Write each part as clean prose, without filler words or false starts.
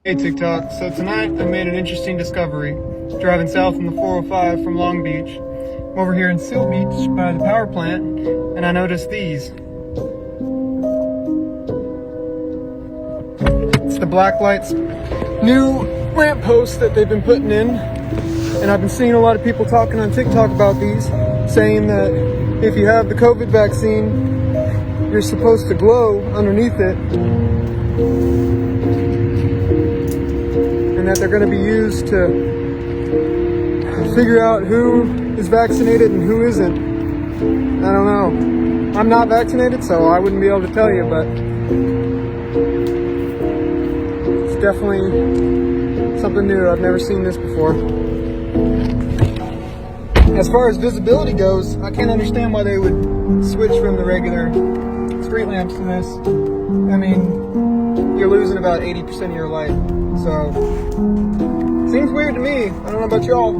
Hey TikTok, so tonight I made an interesting discovery. Driving south on the 405 from Long Beach. I'm over here in Seal Beach by the power plant, and I noticed these. It's the Blacklight's new lamp posts that they've been putting in, and I've been seeing a lot of people talking on TikTok about these, saying that if you have the COVID vaccine, you're supposed to glow underneath it, and that they're going to be used to figure out who is vaccinated and who isn't. I don't know. I'm not vaccinated, so I wouldn't be able to tell you, but it's definitely something new. I've never seen this before. As far as visibility goes, I can't understand why they would switch from the regular street lamps to this. I mean, you're losing about 80% of your light. So, seems weird to me. I don't know about y'all.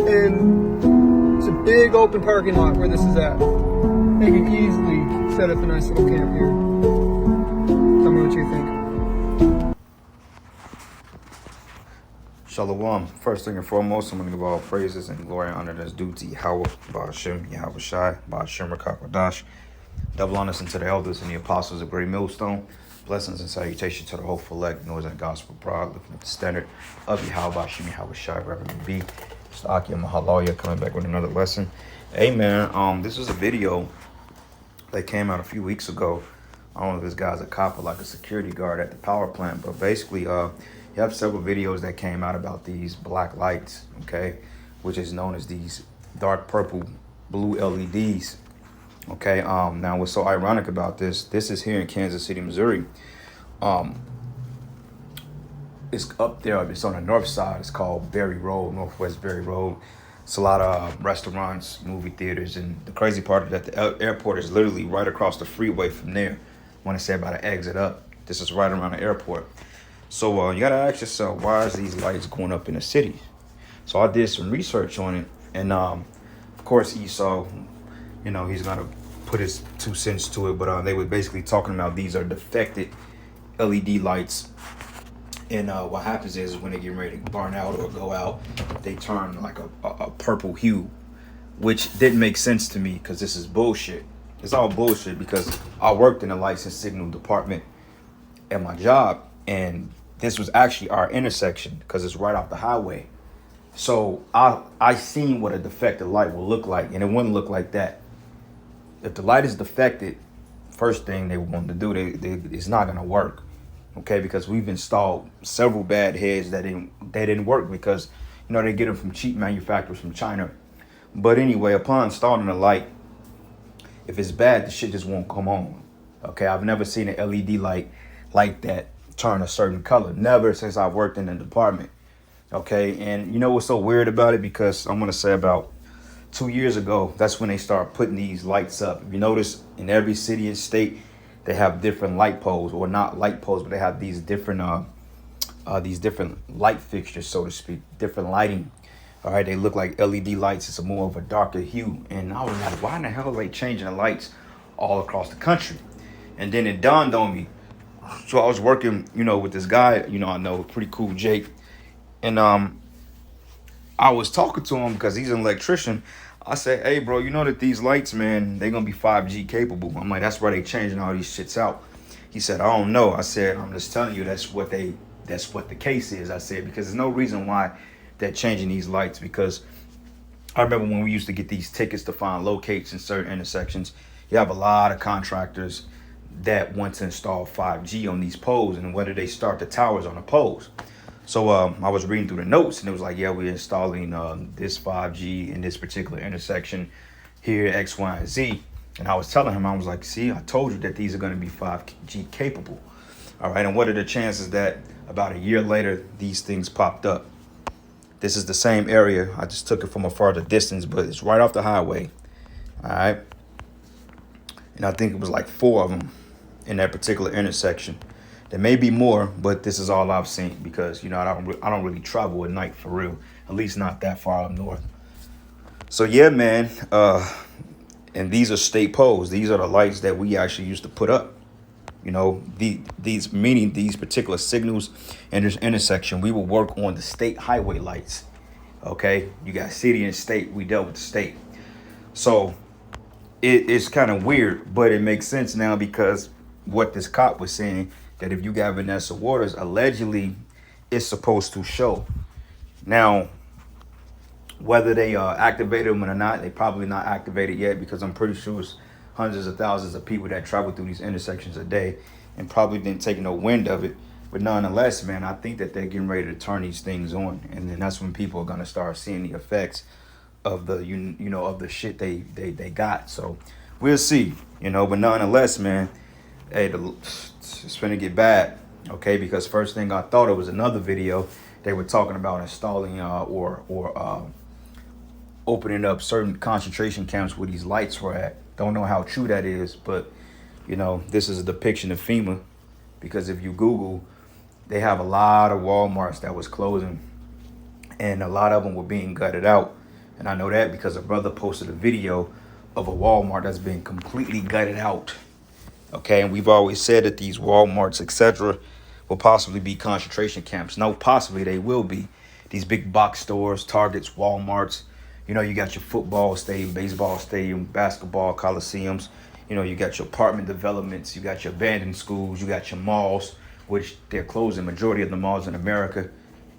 And it's a big open parking lot where this is at. They could easily set up a nice little camp here. Tell me what you think. Shalom. First thing and foremost, I'm going to give all praises and glory and honor that's due to Yahweh, Ba'ashem, Yahweh Shai, Ba'ashem, Rakakwadash. Double honors unto the elders and the apostles of Great Millstone. Blessings and salutation to the hopeful elect, noise and gospel pride, lifting up the standard of Yahweh, Ba'ashem, Yahweh Shai, Reverend B. Mr. Akia Mahalalia coming back with another lesson. Amen. This was a video that came out a few weeks ago. I don't know if this guy's a cop or like a security guard at the power plant, but basically, you have several videos that came out about these black lights, okay, which is known as these dark purple blue LEDs, okay. Now what's so ironic about this is here in Kansas City, Missouri. It's up there, it's on the north side. It's called Berry Road, Northwest Berry Road. It's a lot of restaurants, movie theaters, and the crazy part is that the airport is literally right across the freeway from there. When I say about to exit up, this is right around the airport. So you gotta ask yourself, why is these lights going up in the city? So I did some research on it, and of course Esau, he's gonna put his 2 cents to it, but they were basically talking about these are defected LED lights, and what happens is when they get ready to burn out or go out, they turn like a purple hue, which didn't make sense to me because this is bullshit. It's all bullshit because I worked in the lights and signal department at my job, and this was actually our intersection because it's right off the highway. So I seen what a defective light will look like, and it wouldn't look like that. If the light is defected, first thing they want to do, it's not gonna work, okay? Because we've installed several bad heads that didn't work because they get them from cheap manufacturers from China. But anyway, upon installing the light, if it's bad, the shit just won't come on. Okay, I've never seen an LED light like that turn a certain color. Never since I've worked in the department. Okay, and you know what's so weird about it? Because I'm gonna say about 2 years ago, that's when they start putting these lights up. If you notice, in every city and state, they have different light poles, or not light poles, but they have these different light fixtures, so to speak, different lighting. All right, they look like LED lights. It's a more of a darker hue. And I was like, why in the hell are they changing the lights all across the country? And then it dawned on me. So I was working, with this guy, I know, pretty cool, Jake. And I was talking to him because he's an electrician. I said, hey, bro, you know that these lights, man, they're going to be 5G capable. I'm like, that's why they changing all these shits out. He said, I don't know. I said, I'm just telling you that's what the case is. I said, because there's no reason why they're changing these lights, because I remember when we used to get these tickets to find locates in certain intersections, you have a lot of contractors that want to install 5G on these poles, and whether they start the towers on the poles. So I was reading through the notes, and it was like, yeah, we're installing this 5G in this particular intersection here, X, Y, and Z. And I was telling him, I was like, see, I told you that these are going to be 5G capable. All right, and what are the chances that about a year later, these things popped up? This is the same area. I just took it from a farther distance, but it's right off the highway. All right. And I think it was like 4 of them in that particular intersection. There may be more, but this is all I've seen because, I don't really travel at night for real, at least not that far up north. So, yeah, man. And these are state poles. These are the lights that we actually used to put up. You know, these meaning these particular signals in this intersection, we will work on the state highway lights. Okay, you got city and state. We dealt with the state, so it's kind of weird, but it makes sense now because what this cop was saying that if you got Vanessa Waters, allegedly, it's supposed to show. Now, whether they activated them or not, they probably not activated yet because I'm pretty sure it's hundreds of thousands of people that travel through these intersections a day and probably didn't take no wind of it. But nonetheless, man, I think that they're getting ready to turn these things on, and then that's when people are gonna start seeing the effects of the you know of the shit they got. So we'll see, you know. But nonetheless, man, hey, it's gonna get bad, okay? Because first thing I thought it was another video they were talking about installing or opening up certain concentration camps where these lights were at. Don't know how true that is, but you know, this is a depiction of FEMA because if you Google, they have a lot of Walmarts that was closing and a lot of them were being gutted out. And I know that because a brother posted a video of a Walmart that's been completely gutted out. Okay, and we've always said that these Walmarts, etc., will possibly be concentration camps. No, possibly they will be. These big box stores, Targets, Walmarts. You know, you got your football stadium, baseball stadium, basketball coliseums. You know, you got your apartment developments. You got your abandoned schools. You got your malls, which they're closing. Majority of the malls in America,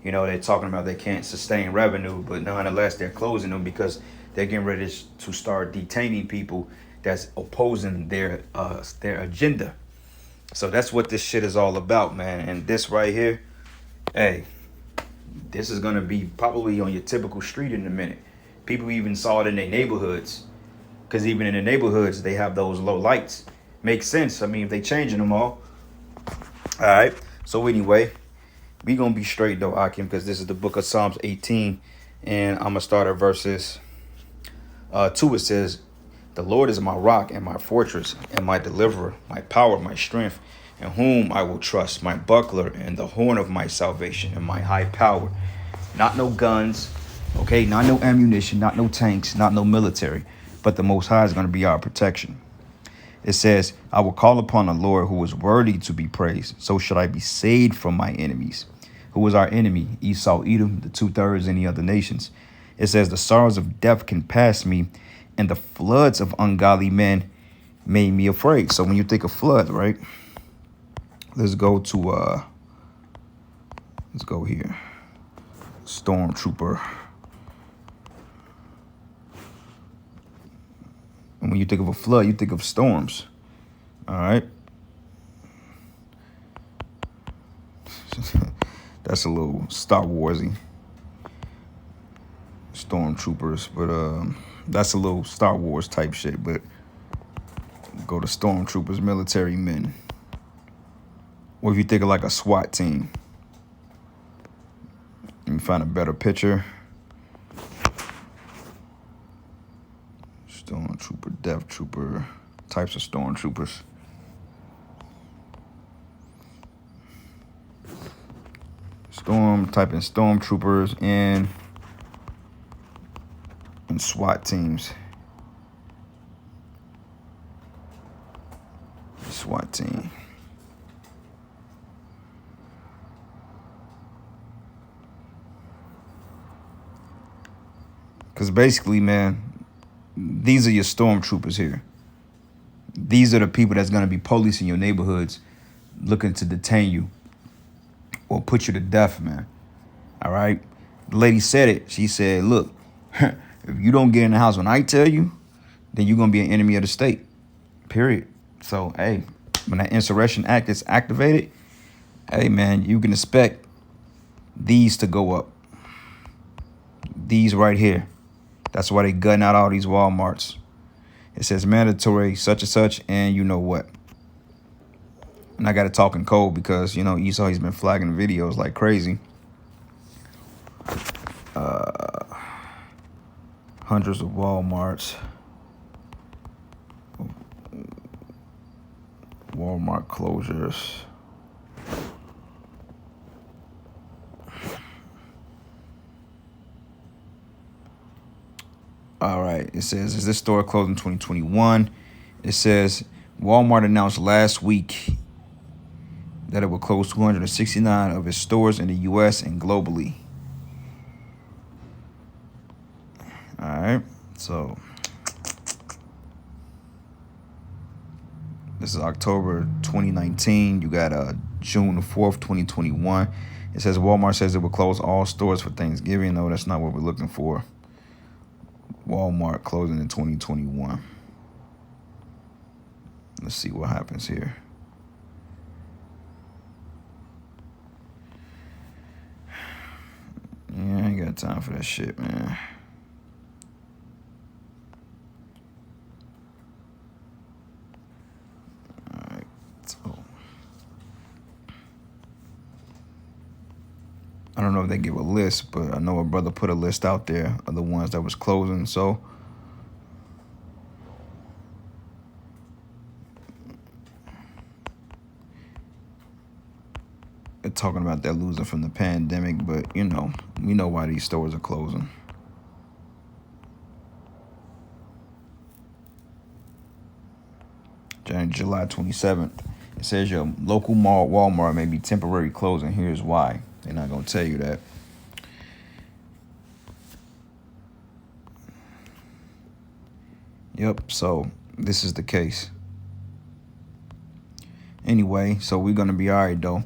you know, they're talking about they can't sustain revenue, but nonetheless, they're closing them because they're getting ready to start detaining people that's opposing their agenda. So that's what this shit is all about, man. And this right here, hey, this is gonna be probably on your typical street in a minute. People even saw it in their neighborhoods, because even in the neighborhoods they have those low lights. Makes sense. I mean, if they changing them all right. So anyway, we gonna be straight though, Akim, because this is the book of Psalms 18, and I'm gonna start at verses 2. It says, "The Lord is my rock and my fortress and my deliverer, my power, my strength, in whom I will trust, my buckler and the horn of my salvation and my high power." Not no guns, okay? Not no ammunition, not no tanks, not no military, but the Most High is going to be our protection. It says, "I will call upon the Lord who is worthy to be praised. So should I be saved from my enemies." Who was our enemy? Esau, Edom, the 2/3, any other nations. It says, "The sorrows of death can pass me, and the floods of ungodly men made me afraid." So when you think of flood, right? Let's go here. Stormtrooper. And when you think of a flood, you think of storms. All right. That's a little Star Warsy. Stormtroopers, but that's a little Star Wars type shit. But go to stormtroopers, military men. Or if you think of like a SWAT team. Let me find a better picture. Stormtrooper, Death Trooper, types of stormtroopers. Type in stormtroopers and SWAT teams. SWAT team. Because basically, man, these are your stormtroopers here. These are the people that's going to be policing your neighborhoods, looking to detain you or put you to death, man. All right? The lady said it. She said, look, if you don't get in the house when I tell you, then you're going to be an enemy of the state, period. So, hey, when that Insurrection Act is activated, hey, man, you can expect these to go up. These right here. That's why they gutting out all these Walmarts. It says mandatory such and such, and you know what. And I got to talk in code because, you know, Esau, he's been flagging videos like crazy. Hundreds of Walmarts. Walmart closures. All right. It says, is this store closed in 2021? It says Walmart announced last week that it will close 269 of its stores in the U.S. and globally. All right, so this is October 2019. You got June the 4th, 2021. It says Walmart says it will close all stores for Thanksgiving. No, that's not what we're looking for. Walmart closing in 2021. Let's see what happens here. Yeah, I ain't got time for that shit, man. Alright, so I don't know if they give a list, but I know a brother put a list out there of the ones that was closing, so they're talking about they're losing from the pandemic, but you know, we know why these stores are closing. July 27th, it says your local mall Walmart may be temporarily closing. Here's why. They're not going to tell you that. Yep, so this is the case. Anyway, so we're going to be all right, though.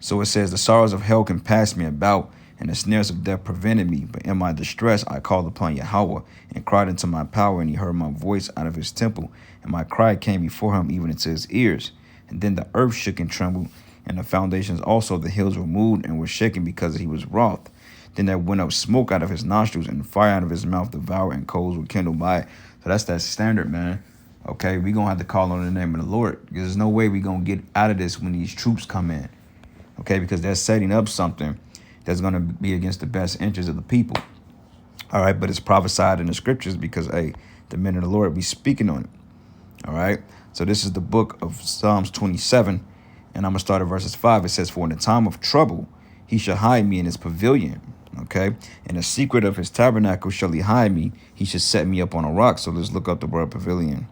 So it says, the sorrows of hell compassed me about, and the snares of death prevented me. But in my distress, I called upon Yahweh and cried into my power, and he heard my voice out of his temple. And my cry came before him even into his ears. And then the earth shook and trembled, and the foundations also of the hills were moved and were shaken because he was wroth. Then there went up smoke out of his nostrils, and fire out of his mouth devoured, and coals were kindled by it. So that's that standard, man. Okay, we're going to have to call on the name of the Lord, because there's no way we're going to get out of this when these troops come in. Okay, because they're setting up something that's going to be against the best interests of the people. All right, but it's prophesied in the scriptures because, hey, the men of the Lord be speaking on it. All right, so this is the book of Psalms 27, and I'm going to start at verses 5. It says, for in the time of trouble, he shall hide me in his pavilion. Okay, in the secret of his tabernacle shall he hide me. He should set me up on a rock. So let's look up the word pavilion.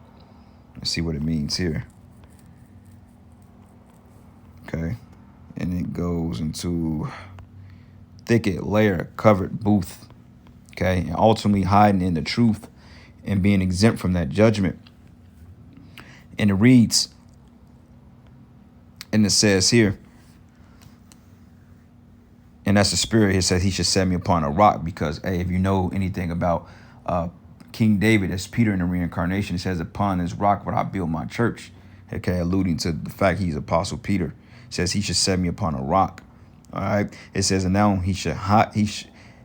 Let's see what it means here. Okay, and it goes into thicket, lair, covered booth. Okay, and ultimately hiding in the truth and being exempt from that judgment. And it reads, and it says here, and that's the spirit. It says he should set me upon a rock, because, hey, if you know anything about King David, as Peter in the reincarnation, it says, upon this rock would I build my church. Okay, alluding to the fact he's Apostle Peter. It says he should set me upon a rock. All right. It says, and now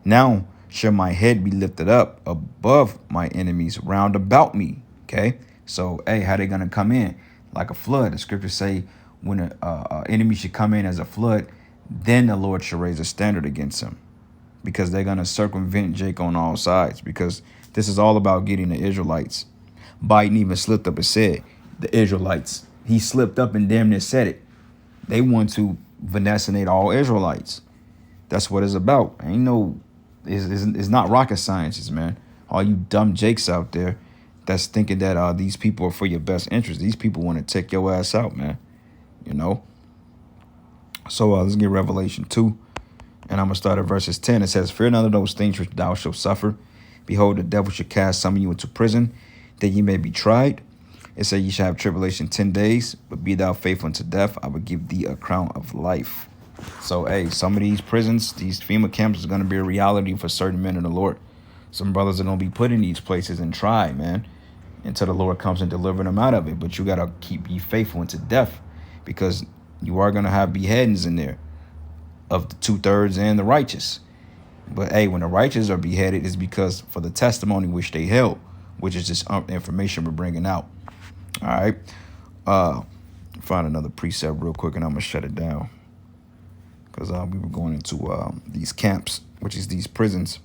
now shall my head be lifted up above my enemies round about me. Okay. So, hey, how they gonna come in? Like a flood. The scriptures say when an enemy should come in as a flood, then the Lord shall raise a standard against him, because they're going to circumvent Jake on all sides, because this is all about getting the Israelites. Biden even slipped up and said, the Israelites, he slipped up and damn near said it. They want to vaccinate all Israelites. That's what it's about. Ain't no, it's not rocket sciences, man. All you dumb Jakes out there that's thinking that these people are for your best interest. These people want to take your ass out, man. You know? So let's get Revelation 2. And I'm going to start at verses 10. It says, fear none of those things which thou shalt suffer. Behold, the devil shall cast some of you into prison, that ye may be tried. It says, ye shall have tribulation 10 days, but be thou faithful unto death. I will give thee a crown of life. So, hey, some of these prisons, these FEMA camps is going to be a reality for certain men of the Lord. Some brothers are going to be put in these places and tried, man, until the Lord comes and delivers them out of it. But you got to keep ye faithful unto death, because you are going to have beheadings in there of the 2/3 and the righteous. But, hey, when the righteous are beheaded, it's because for the testimony which they held, which is just information we're bringing out. All right. Find another precept real quick, and I'm going to shut it down, because we were going into these camps, which is these prisons.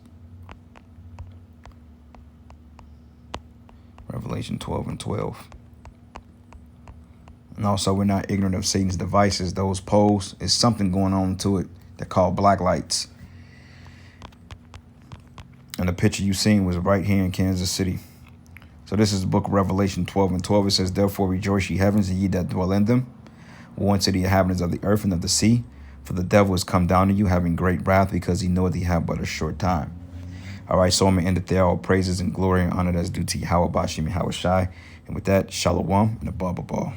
Revelation 12 and 12. And also, we're not ignorant of Satan's devices. Those poles, is something going on to it. They're called black lights. And the picture you seen was right here in Kansas City. So this is the book of Revelation 12 and 12. It says, therefore rejoice, ye heavens, and ye that dwell in them. Woe unto the inhabitants of the earth and of the sea, for the devil is come down to you, having great wrath, because he knoweth he have but a short time. All right, so I'm going to end it there. All praises and glory and honor that's due to Yahweh Bashim Yahweh Shai. And with that, Shalom and above all.